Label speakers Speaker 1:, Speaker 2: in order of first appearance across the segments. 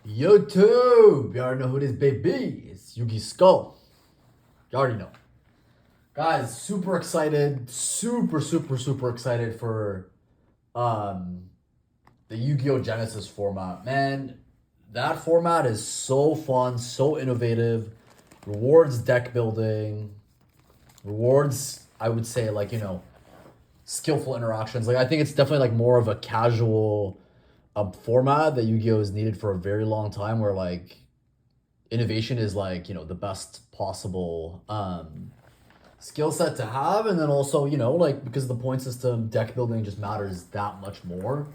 Speaker 1: YouTube! You already know who it is, baby. It's Yugi Skull. You already know. Guys, super excited. Super excited for um the Yu-Gi-Oh! Genesis format. Man, that format is so fun, so innovative. Rewards deck building. Rewards, I would say, skillful interactions. Like, I think it's definitely like more of a casual format that Yu-Gi-Oh! Has needed for a very long time where innovation is the best possible skill set to have, and then also because the point system, deck building just matters that much more.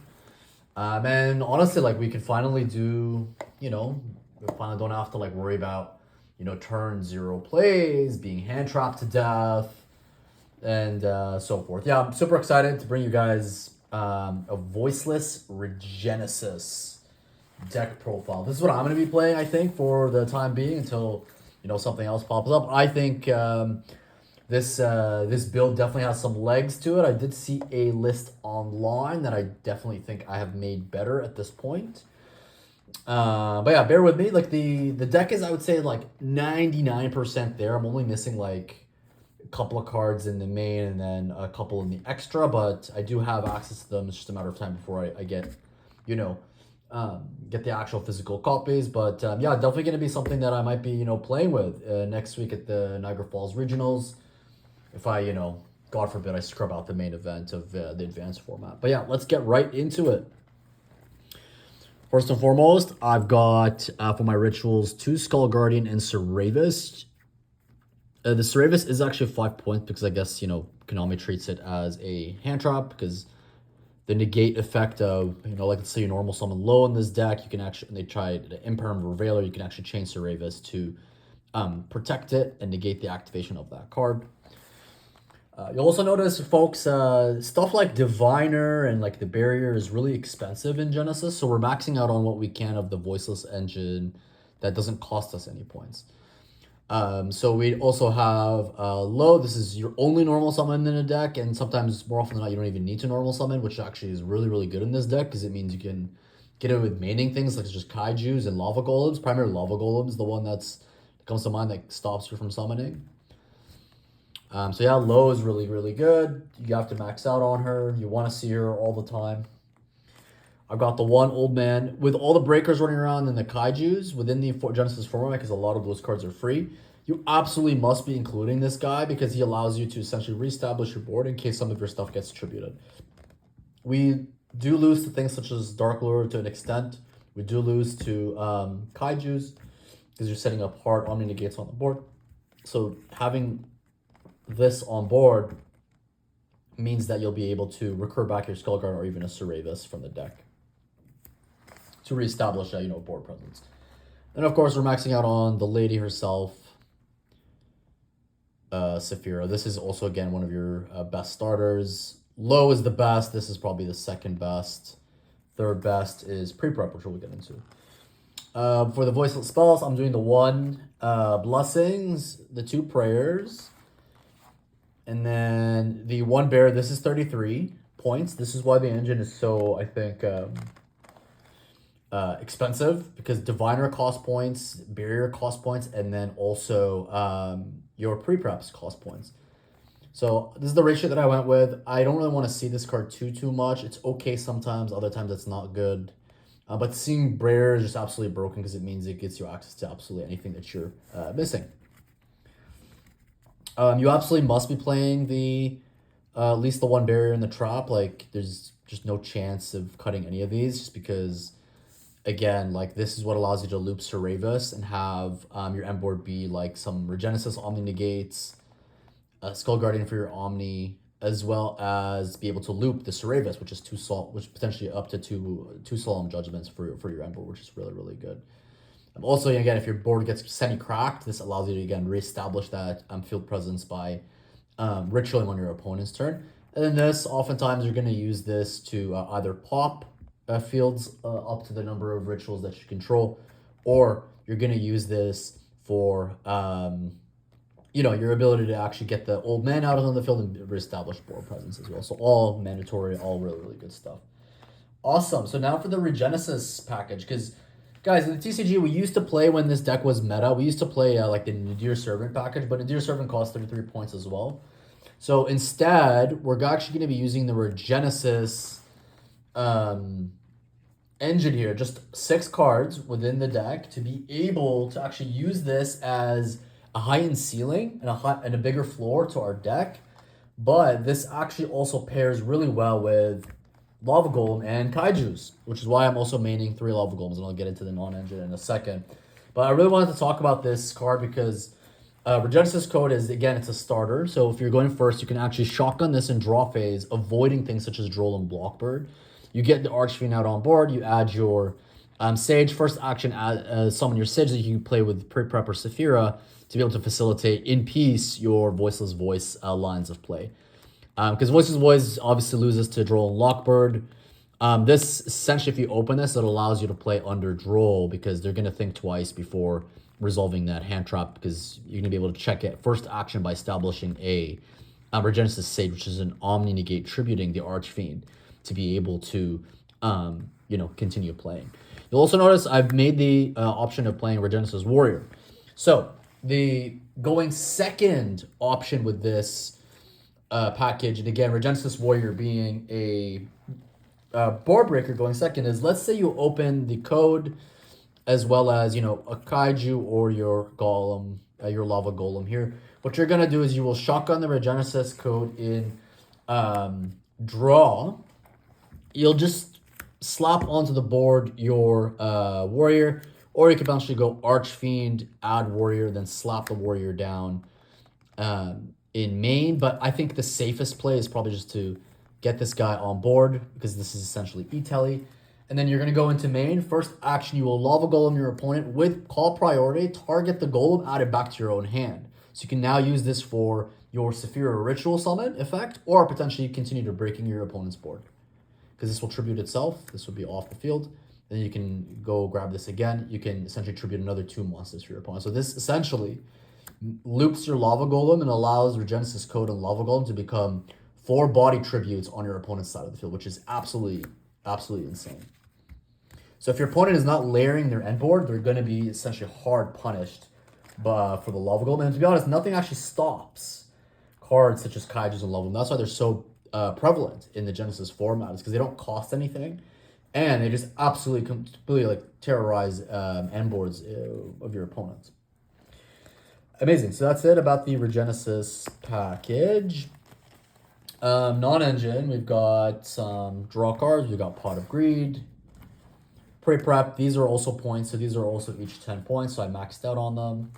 Speaker 1: And honestly, we can finally do, we finally don't have to worry about turn zero plays, being hand trapped to death, and so forth. Yeah, I'm super excited to bring you guys a Voiceless Regenesis deck profile. This is what I'm going to be playing, I think, for the time being until something else pops up. I think this build definitely has some legs to it. I did see a list online that I definitely think I have made better at this point. But yeah, bear with me. The deck is, I would say, 99% there. I'm only missing a couple of cards in the main and then a couple in the extra, but I do have access to them. It's just a matter of time before I get, get the actual physical copies. But yeah, definitely going to be something that I might be, playing with next week at the Niagara Falls Regionals. If I, God forbid, I scrub out the main event of the advanced format. But yeah, let's get right into it. First and foremost, I've got for my rituals 2 Skull Guardian and Seravis. The Seravis is actually 5 points because I guess, Konami treats it as a hand trap because the negate effect of, let's say you normal summon low in this deck, you can actually, they tried the Impermanent Reveiler, you can actually chain Seravis to protect it and negate the activation of that card. You'll also notice, folks, stuff like Diviner and the Barrier is really expensive in Genesis, so we're maxing out on what we can of the Voiceless engine that doesn't cost us any points. So we also have Low. This is your only normal summon in a deck, and sometimes more often than not, you don't even need to normal summon, which actually is really good in this deck because it means you can get it with maining things like just Kaijus and Lava Golems. Primary Lava Golems, the one that comes to mind that stops you from summoning. So yeah, Low is really good. You have to max out on her. You want to see her all the time. I've got the one old man with all the breakers running around and the kaijus within the Genesis format because a lot of those cards are free. You absolutely must be including this guy because he allows you to essentially reestablish your board in case some of your stuff gets tributed. We do lose to things such as Dark Lure to an extent. We do lose to kaijus because you're setting up hard Omni Negates on the board. So having this on board means that you'll be able to recur back your Skullguard or even a Seravis from the deck to reestablish a board presence. And of course, we're maxing out on the lady herself, Saphira. This is also, again, one of your best starters. Low is the best. This is probably the second best. Third best is pre-prep, which we'll get into. For the Voiceless spells, I'm doing the 1 Blessings, the 2 Prayers, and then the 1 Bear. This is 33 points. This is why the engine is so, I think, expensive, because Diviner cost points, Barrier cost points, and then also your pre-preps cost points. So this is the ratio that I went with. I don't really want to see this card too much. It's okay sometimes, other times it's not good. But seeing Barrier is just absolutely broken because it means it gets you access to absolutely anything that you're missing. You absolutely must be playing the at least the 1 Barrier in the trap. There's just no chance of cutting any of these just because, again, this is what allows you to loop Seravis and have your end board be some Regenesis Omni Negates, a Skull Guardian for your Omni, as well as be able to loop the Seravis, which is which potentially up to two Solemn Judgments for your end board, which is really good. Also, again, if your board gets semi-cracked, this allows you to, again, reestablish that field presence by ritualing on your opponent's turn. And then this, oftentimes, you're going to use this to either pop fields up to the number of rituals that you control, or you're going to use this for, your ability to actually get the old man out on the field and reestablish board presence as well. So all mandatory, all really good stuff. Awesome. So now for the Regenesis package, because Guys, in the TCG, we used to play when this deck was meta. We used to play like the Nadir Servant package, but Nadir Servant costs 33 points as well. So instead, we're actually going to be using the Regenesis engine here. Just 6 cards within the deck to be able to actually use this as a high-end ceiling and a bigger floor to our deck. But this actually also pairs really well with Lava Golem and Kaijus, which is why I'm also maining 3 Lava Golems, and I'll get into the non-engine in a second. But I really wanted to talk about this card because Regenesis code is, again, it's a starter. So if you're going first, you can actually shotgun this in draw phase, avoiding things such as Droll and Blockbird. You get the Archfiend out on board, you add your Sage. First action, summon your Sage that you can play with Pre-Prep or Saphira to be able to facilitate, in peace, your Voiceless Voice lines of play. Because Voiceless Voice obviously loses to Droll and Lockbird. This, essentially, if you open this, it allows you to play under Droll because they're going to think twice before resolving that hand trap, because you're going to be able to check it first action by establishing a Regenesis Sage, which is an Omni Negate tributing the Archfiend to be able to, continue playing. You'll also notice I've made the option of playing Regenesis Warrior. So the going second option with this package, and again, Regenesis Warrior being a board breaker going second, is let's say you open the code as well as, a Kaiju or your Golem, your Lava Golem here. What you're going to do is you will shotgun the Regenesis code in draw. You'll just slap onto the board your Warrior, or you can actually go Archfiend, add Warrior, then slap the Warrior down in main. But I think the safest play is probably just to get this guy on board, because this is essentially E-Telly. And then you're going to go into main. First action, you will Lava Golem your opponent with call priority, target the Golem, add it back to your own hand. So you can now use this for your Saphira Ritual Summon effect, or potentially continue to breaking your opponent's board. Because this will tribute itself. This will be off the field. Then you can go grab this again. You can essentially tribute another 2 monsters for your opponent. So this essentially loops your Lava Golem and allows Regenesis code and Lava Golem to become 4 body tributes on your opponent's side of the field, which is absolutely insane. So if your opponent is not layering their end board, they're going to be essentially hard punished for the Lava Golem. And to be honest, nothing actually stops cards such as Kaijus and Lava Golem. That's why they're so prevalent in the Genesis format, is because they don't cost anything, and they just absolutely completely terrorize end boards of your opponents. Amazing. So that's it about the Regenesis package. Non-engine, we've got some draw cards. We've got Pot of Greed, Pre-Prep. These are also points, so these are also each 10 points, so I maxed out on them.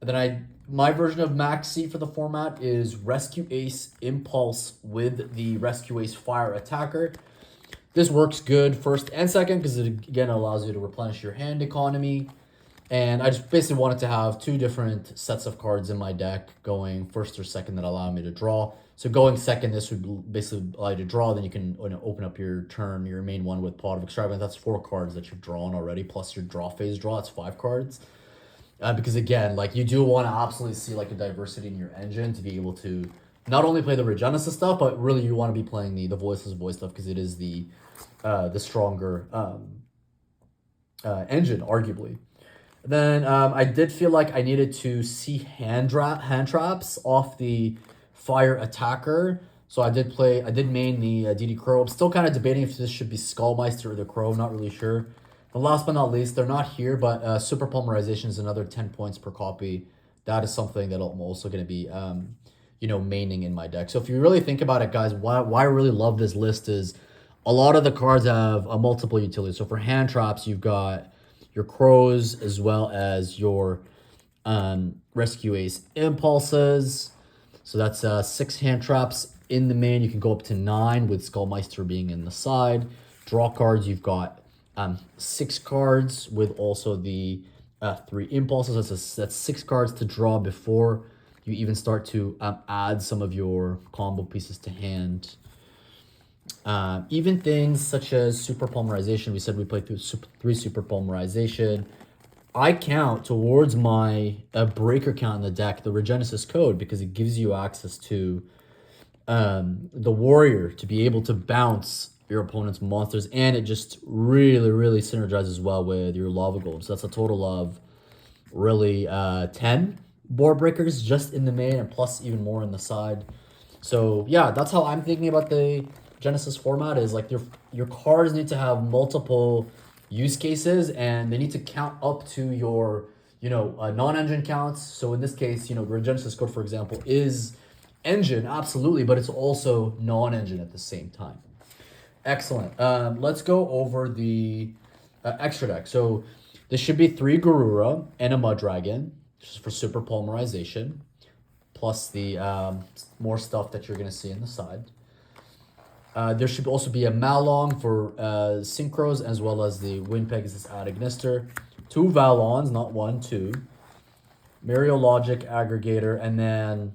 Speaker 1: And then my version of max seat for the format is Rescue Ace Impulse with the Rescue Ace Fire Attacker. This works good first and second because it, again, allows you to replenish your hand economy. And I just basically wanted to have 2 different sets of cards in my deck going first or second that allow me to draw. So going second, this would basically allow you to draw. Then you can open up your turn, your main one with Pot of Extravagance. That's 4 cards that you've drawn already, plus your draw phase draw. It's 5 cards. Because again, you do want to absolutely see a diversity in your engine to be able to not only play the Regenesis stuff, but really you want to be playing the Voiceless Voice stuff, because it is the stronger engine, arguably. Then I did feel like I needed to see hand traps off the Fire Attacker. So I did main the DD Crow. I'm still kind of debating if this should be Skullmeister or the Crow. I'm not really sure. And last but not least, they're not here, but Super Polymerization is another 10 points per copy. That is something that I'm also going to be, maining in my deck. So if you really think about it, guys, why I really love this list is a lot of the cards have a multiple utility. So for hand traps, you've got your Crows as well as your Rescue Ace Impulses. So that's 6 hand traps in the main. You can go up to 9 with Skullmeister being in the side. Draw cards, you've got 6 cards with also the 3 impulses. That's 6 cards to draw before you even start to add some of your combo pieces to hand. Even things such as Super Polymerization. We said we played through 3 Super Polymerization. I count towards my breaker count in the deck the Regenesis code, because it gives you access to the Warrior to be able to bounce your opponent's monsters, and it just really, really synergizes well with your lava golem. So that's a total of really 10 board breakers just in the main, and plus even more in the side. So yeah, that's how I'm thinking about the Genesis format. Is like your cards need to have multiple use cases, and they need to count up to your non-engine counts. So in this case, Regenesis code, for example, is engine absolutely, but it's also non-engine at the same time. Excellent. Let's go over the extra deck. So this should be 3 Garura and a Mud Dragon, just for super polymerization, plus the more stuff that you're going to see in the side. There should also be a Malong for synchros, as well as the Wind Pegasus Ad Ignister. 2 Valons, not 1, 2. Mario Logic Aggregator, and then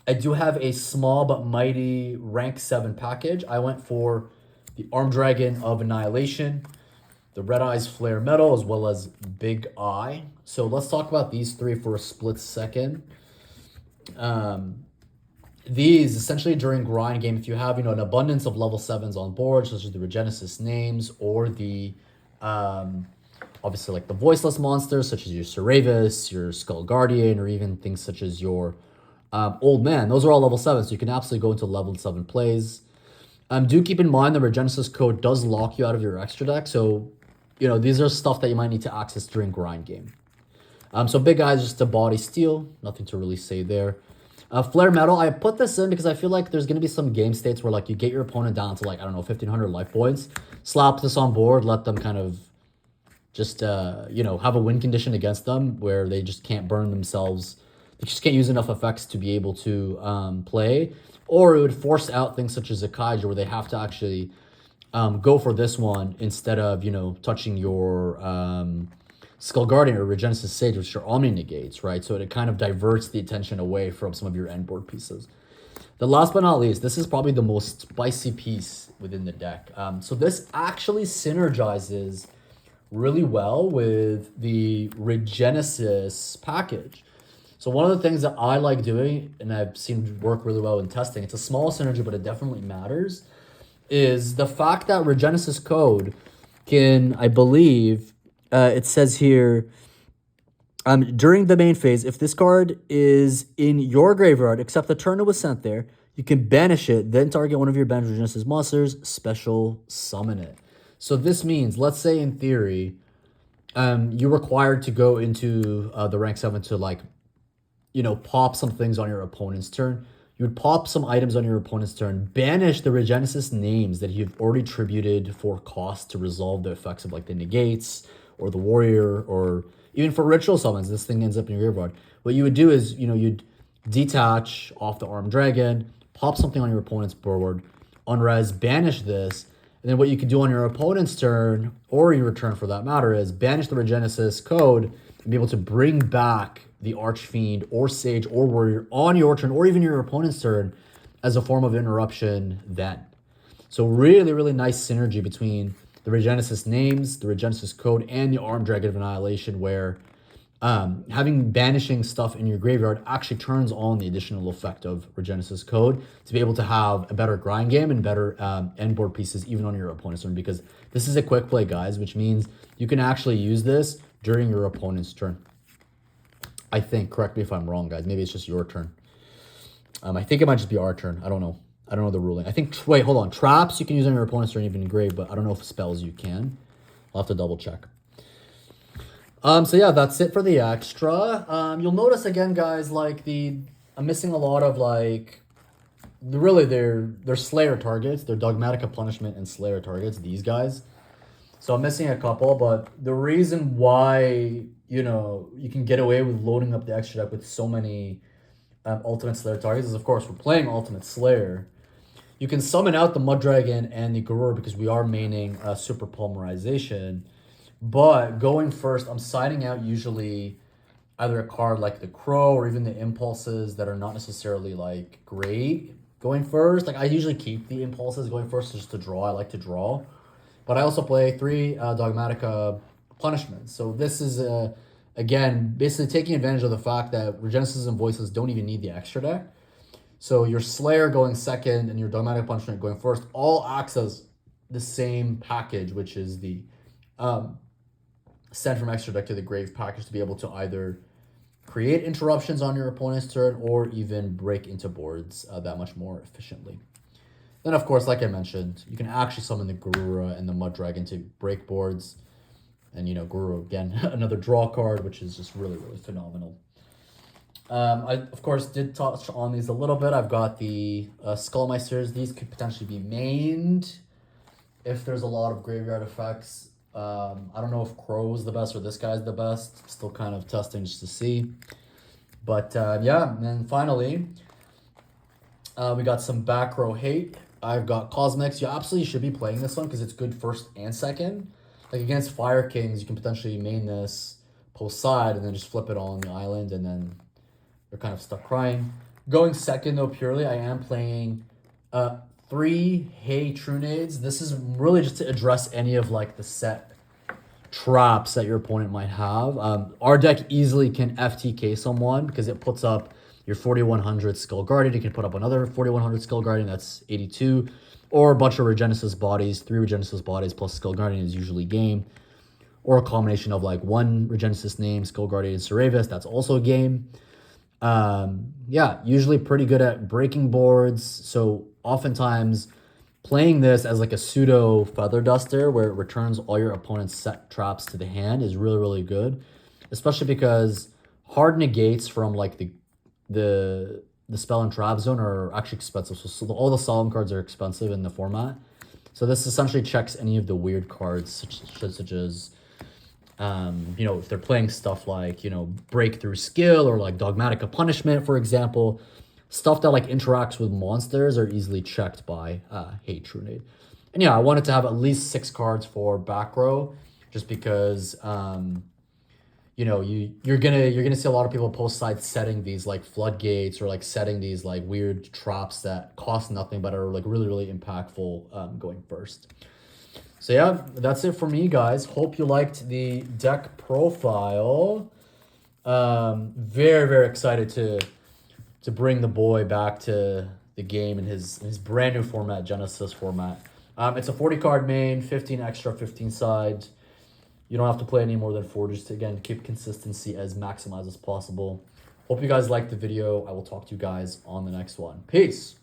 Speaker 1: I do have a small but mighty rank 7 package. I went for the Arm Dragon of Annihilation, the Red Eyes Flare Metal, as well as Big Eye. So let's talk about these 3 for a split second. These, essentially during grind game, if you have an abundance of level 7s on board, such as the Regenesis names, or the obviously like the Voiceless monsters, such as your Ceravis, your Skull Guardian, or even things such as your Old Man. Those are all level 7, so you can absolutely go into level 7 plays. Do keep in mind the Regenesis code does lock you out of your extra deck, so these are stuff that you might need to access during grind game. So Big Eye is just a body steal, nothing to really say there. Flare Metal, I put this in because I feel like there's going to be some game states where like you get your opponent down to 1,500 life points, slap this on board, let them kind of just have a win condition against them where they just can't burn themselves. They just can't use enough effects to be able to play. Or it would force out things such as a Kaiju, where they have to actually go for this one instead of touching your Skull Guardian or Regenesis Sage, which are Omni negates, right? So it kind of diverts the attention away from some of your end board pieces. The last but not least, this is probably the most spicy piece within the deck. So this actually synergizes really well with the Regenesis package. So one of the things that I like doing, and I've seen work really well in testing, it's a small synergy, but it definitely matters, is the fact that Regenesis code can, I believe, it says here, during the main phase, if this card is in your graveyard, except the turn it was sent there, you can banish it, then target one of your banished Regenesis monsters, special summon it. So this means, let's say in theory, you're required to go into the rank 7 to pop some things on your opponent's turn. You would pop some items on your opponent's turn, banish the Regenesis names that you've already tributed for cost to resolve the effects of like the negates or the warrior, or even for ritual summons, this thing ends up in your graveyard. What you would do is, you'd detach off the Armed Dragon, pop something on your opponent's board, unres, banish this, and then what you could do on your opponent's turn, or your turn for that matter, is banish the Regenesis code and be able to bring back the Archfiend or Sage or Warrior on your turn, or even your opponent's turn, as a form of interruption then. So really, really nice synergy between the Regenesis names, the Regenesis code, and the Armed Dragon of Annihilation, where having banishing stuff in your graveyard actually turns on the additional effect of Regenesis code to be able to have a better grind game and better end board pieces even on your opponent's turn, because this is a quick play, guys, which means you can actually use this during your opponent's turn. I think, correct me if I'm wrong, guys. Maybe it's just your turn. I think it might just be our turn. I don't know. I don't know the ruling. I think, wait, hold on. Traps you can use on your opponent's turn, even engrave, but I don't know if spells you can. I'll have to double check. So yeah, that's it for the extra. You'll notice again, guys, I'm missing a lot of really they're Slayer targets. They're Dogmatic Punishment and Slayer targets, these guys. So I'm missing a couple, but the reason why, you can get away with loading up the extra deck with so many Ultimate Slayer targets is, of course, we're playing Ultimate Slayer. You can summon out the Mud Dragon and the Garur because we are maining Super Polymerization. But going first, I'm siding out usually either a card like the Crow or even the Impulses that are not necessarily great going first. I usually keep the Impulses going first just to draw. I like to draw. But I also play 3 Dogmatic Punishments. So this is, again, basically taking advantage of the fact that Regenesis and Voiceless don't even need the extra deck. So your Slayer going second and your Dogmatic Punishment going first all acts as the same package, which is the Send from Extra Deck to the Grave package, to be able to either create interruptions on your opponent's turn or even break into boards that much more efficiently. Then, of course, like I mentioned, you can actually summon the Garura and the Mud Dragon to break boards. And, you know, Garura, again, another draw card, which is just really, really phenomenal. I, of course, did touch on these a little bit. I've got the Skullmeisters. These could potentially be mained if there's a lot of graveyard effects. I don't know if Crow's the best or this guy's the best. Still kind of testing just to see. But, yeah, and then finally, we got some back row hate. I've got Cosmics. You absolutely should be playing this one because it's good first and second. Like against Fire Kings, you can potentially main this post side and then just flip it on the island, and then you're kind of stuck crying. Going second, though, purely, I am playing 3 Hey Trunades. This is really just to address any of like the set traps that your opponent might have. Our deck easily can FTK someone because it puts up your 4100 Skull Guardian. You can put up another 4100 Skull Guardian, that's 82. Or a bunch of Regenesis bodies. 3 Regenesis bodies plus Skull Guardian is usually game. Or a combination of like 1 Regenesis name, Skull Guardian, and Ceravis, that's also game. Yeah, usually pretty good at breaking boards. So oftentimes playing this as like a pseudo Feather Duster where it returns all your opponent's set traps to the hand is really, really good. Especially because hard negates from like the spell and trap zone are actually expensive. So all the solemn cards are expensive in the format. So this essentially checks any of the weird cards, such as, you know, if they're playing stuff like, you know, Breakthrough Skill or like Dogmatic of Punishment, for example. Stuff that like interacts with monsters are easily checked by Hate Trunade. And yeah, I wanted to have at least 6 cards for back row, just because you know, you're gonna see a lot of people post side setting these like floodgates or like setting these like weird traps that cost nothing but are like really, really impactful going first. So yeah, that's it for me, guys. Hope you liked the deck profile. Very, very excited to bring the boy back to the game in his brand new format, Genesis format. It's a 40 card main, 15 extra, 15 side. You don't have to play any more than 4, just to, again, keep consistency as maximized as possible. Hope you guys liked the video. I will talk to you guys on the next one. Peace.